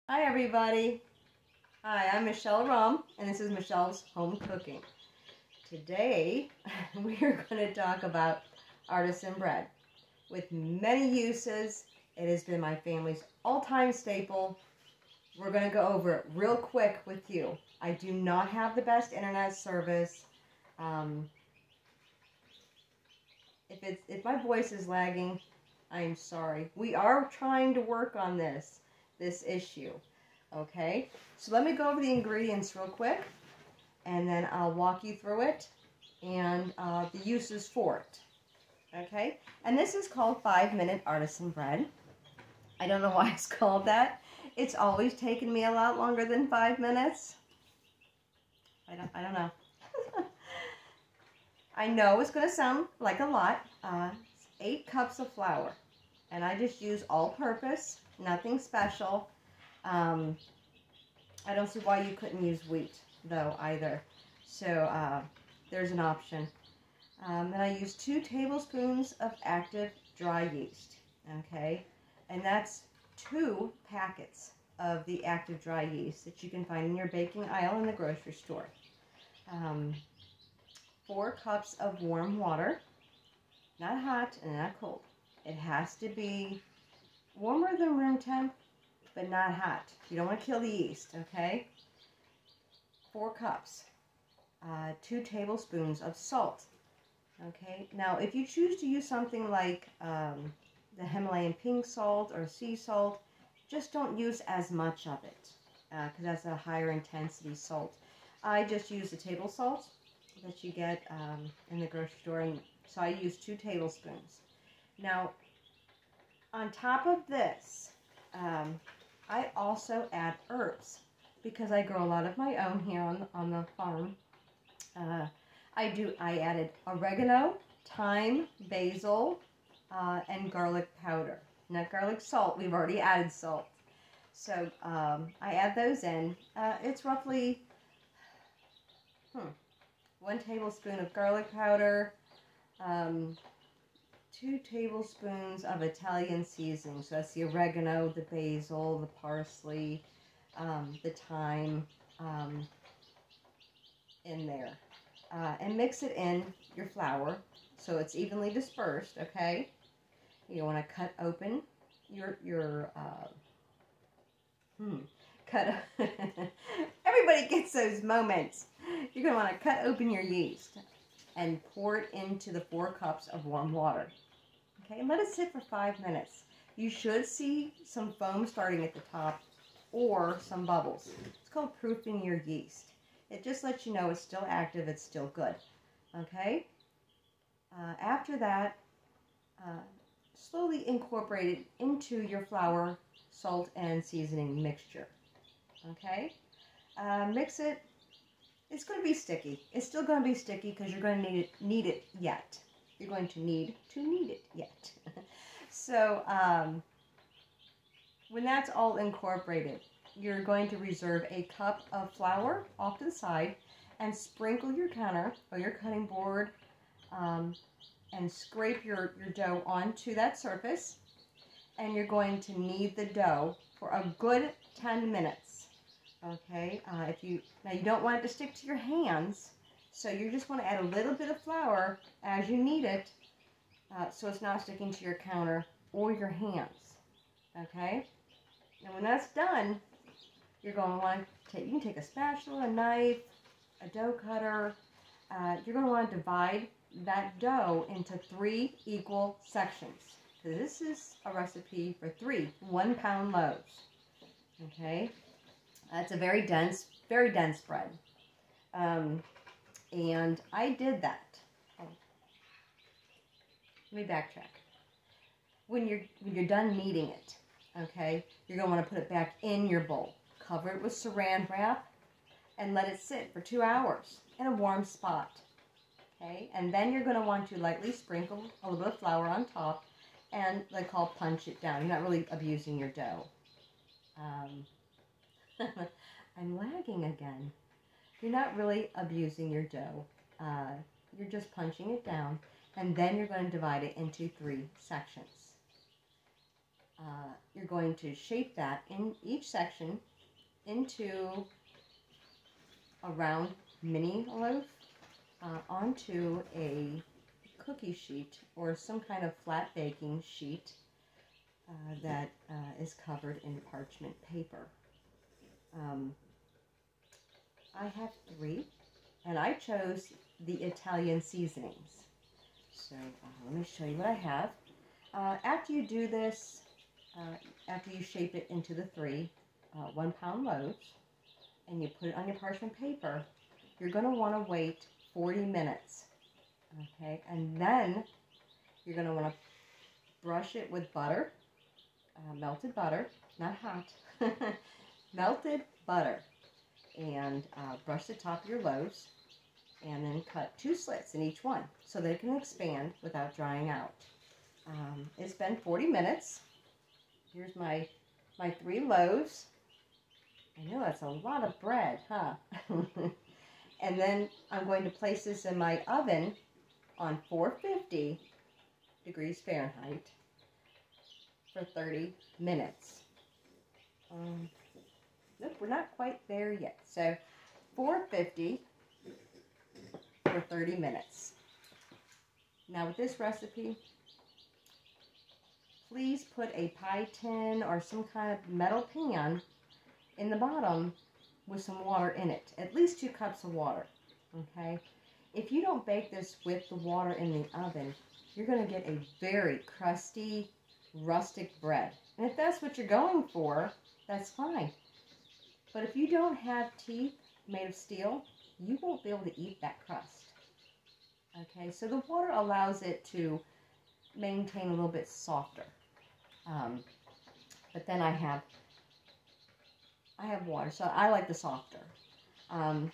Hi everybody. Hi, I'm Michelle Rum, and this is Michelle's Home Cooking. Today, we are going to talk about artisan bread. With many uses, it has been my family's all-time staple. We're going to go over it real quick with you. I do not have the best internet service. If my voice is lagging, I'm sorry. We are trying to work on this issue. Okay, so let me go over the ingredients real quick, and then I'll walk you through it and the uses for it. Okay, and this is called 5-minute artisan bread. I don't know why it's called that. It's always taken me a lot longer than 5 minutes. I don't know. I know it's going to sound like a lot. 8 cups of flour, and I just use all-purpose, nothing special. I don't see why you couldn't use wheat, though, either. So, there's an option. And I use 2 tablespoons of active dry yeast, okay? And that's 2 packets of the active dry yeast that you can find in your baking aisle in the grocery store. 4 cups of warm water, not hot and not cold. It has to be warmer than room temp, but not hot. You don't want to kill the yeast, okay? 4 cups. 2 tablespoons of salt, okay? Now, if you choose to use something like the Himalayan pink salt or sea salt, just don't use as much of it, because that's a higher intensity salt. I just use the table salt that you get in the grocery store, and so I use 2 tablespoons. Now, on top of this, I also add herbs because I grow a lot of my own here on the farm. I added oregano, thyme, basil, and garlic powder. Not garlic salt. We've already added salt. So I add those in. It's roughly 1 tablespoon of garlic powder, 2 tablespoons of Italian seasoning. So that's the oregano, the basil, the parsley, the thyme in there. And mix it in your flour so it's evenly dispersed, okay? You want to cut open everybody gets those moments. You're going to want to cut open your yeast and pour it into the 4 cups of warm water. Okay, and let it sit for 5 minutes. You should see some foam starting at the top or some bubbles. It's called proofing your yeast. It just lets you know it's still active, it's still good. Okay? After that, slowly incorporate it into your flour, salt, and seasoning mixture. Okay? Mix it. It's going to be sticky. It's still going to be sticky because you're going to need it yet. You're going to need it yet. So, when that's all incorporated, you're going to reserve a cup of flour off to the side and sprinkle your counter or your cutting board and scrape your dough onto that surface. And you're going to knead the dough for a good 10 minutes. Okay, now you don't want it to stick to your hands, so you just want to add a little bit of flour as you knead it, so it's not sticking to your counter or your hands. Okay, and when that's done, you're going to want to you can take a spatula, a knife, a dough cutter. You're going to want to divide that dough into 3 equal sections. So this is a recipe for 3 1-pound loaves. Okay. It's a very dense bread. And I did that. Let me backtrack. When you're done kneading it, okay, you're going to want to put it back in your bowl. Cover it with saran wrap and let it sit for 2 hours in a warm spot. Okay, and then you're going to want to lightly sprinkle a little bit of flour on top and, like, punch it down. You're not really abusing your dough. I'm lagging again. You're not really abusing your dough. You're just punching it down, and then you're going to divide it into 3 sections. you're going to shape that in each section into a round mini loaf onto a cookie sheet or some kind of flat baking sheet that is covered in parchment paper. I have 3, and I chose the Italian seasonings. So let me show you what I have. After you do this, after you shape it into the 3 1-pound loaves, and you put it on your parchment paper, you're going to want to wait 40 minutes. Okay, and then you're going to want to brush it with butter, melted butter, not hot, melted butter, and brush the top of your loaves, and then cut 2 slits in each one so they can expand without drying out. It's been 40 minutes. Here's my 3 loaves. I know that's a lot of bread, huh? And then I'm going to place this in my oven on 450 degrees Fahrenheit for 30 minutes. Nope, we're not quite there yet. So 450 for 30 minutes. Now with this recipe, please put a pie tin or some kind of metal pan in the bottom with some water in it. At least 2 cups of water, okay? If you don't bake this with the water in the oven, you're going to get a very crusty, rustic bread. And if that's what you're going for, that's fine. But if you don't have teeth made of steel, you won't be able to eat that crust. Okay, so the water allows it to maintain a little bit softer. But then I have water, so I like the softer. So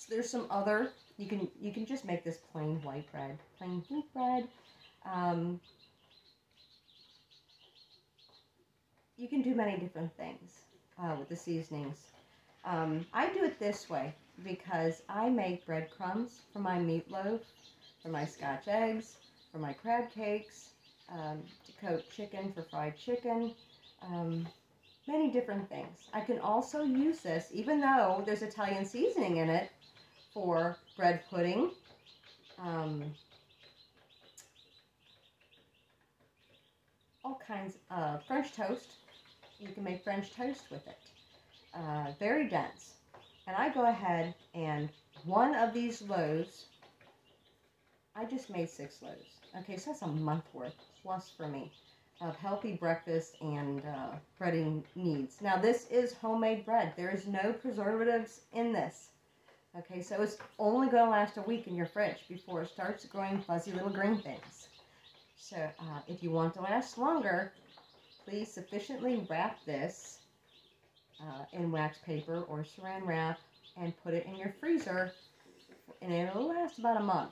there's some other, you can just make this plain white bread, plain wheat bread. You can do many different things with the seasonings. I do it this way because I make breadcrumbs for my meatloaf, for my Scotch eggs, for my crab cakes, to coat chicken for fried chicken, many different things. I can also use this, even though there's Italian seasoning in it, for bread pudding, all kinds of French toast. You can make French toast with it. Very dense. And I go ahead and one of these loaves, I just made 6 loaves. Okay, so that's a month worth plus for me of healthy breakfast and breading needs. Now this is homemade bread. There is no preservatives in this. Okay, so it's only going to last a week in your fridge before it starts growing fuzzy little green things. So if you want to last longer, please sufficiently wrap this in wax paper or saran wrap and put it in your freezer, and it'll last about a month.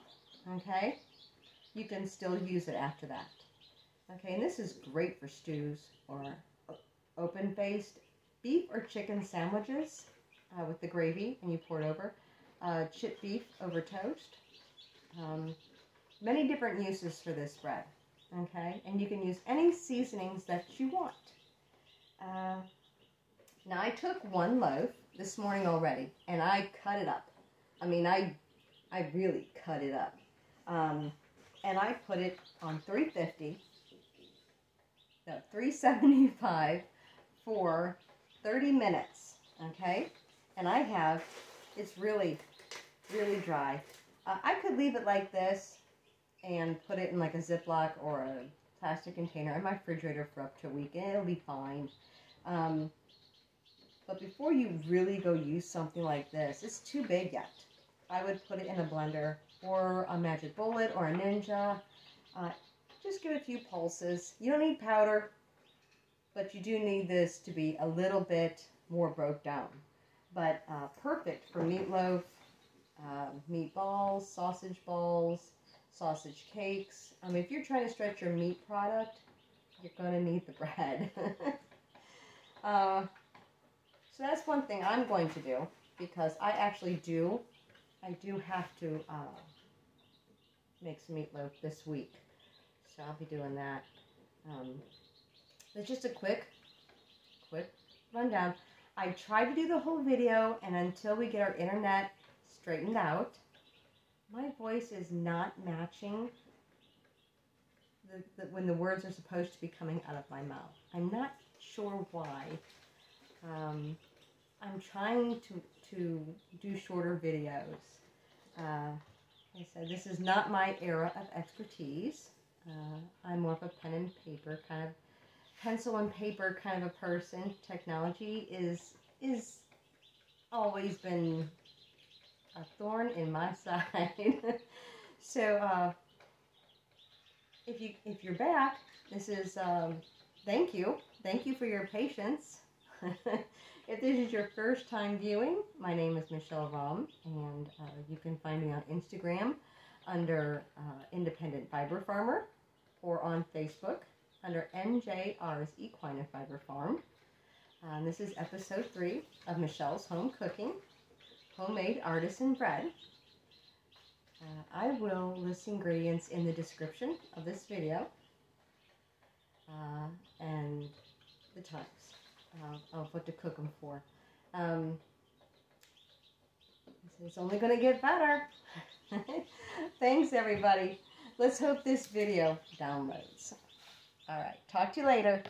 Okay, you can still use it after that. Okay, and this is great for stews or open-faced beef or chicken sandwiches with the gravy, and you pour it over. Chipped beef over toast. Many different uses for this bread. Okay, and you can use any seasonings that you want. Now I took 1 loaf this morning already, and I cut it up. I mean, I really cut it up. And I put it on 375 for 30 minutes, okay? And I have, it's really, really dry. I could leave it like this and put it in like a Ziploc or a plastic container in my refrigerator for up to a week, and it'll be fine. But before you really go use something like this, it's too big yet. I would put it in a blender or a Magic Bullet or a Ninja. Just give it a few pulses. You don't need powder, but you do need this to be a little bit more broke down. But perfect for meatloaf, meatballs, sausage balls, sausage cakes. If you're trying to stretch your meat product, you're going to need the bread. So that's one thing I'm going to do, because I actually do have to make some meatloaf this week. So I'll be doing that. It's just a quick rundown. I tried to do the whole video, and until we get our internet straightened out, my voice is not matching when the words are supposed to be coming out of my mouth. I'm not sure why. I'm trying to do shorter videos. Like I said, this is not my era of expertise. I'm more of a pen and paper kind of, pencil and paper kind of a person. Technology is always been a thorn in my side. So if you're back, this is thank you for your patience. If this is your first time viewing, my name is Michelle Rahm, and you can find me on Instagram under Independent Fiber Farmer, or on Facebook under NJR's Equine and Fiber Farm. This is episode 3 of Michelle's Home Cooking, Homemade Artisan Bread. I will list ingredients in the description of this video and the times of what to cook them for. It's only going to get better. Thanks, everybody. Let's hope this video downloads. All right, talk to you later.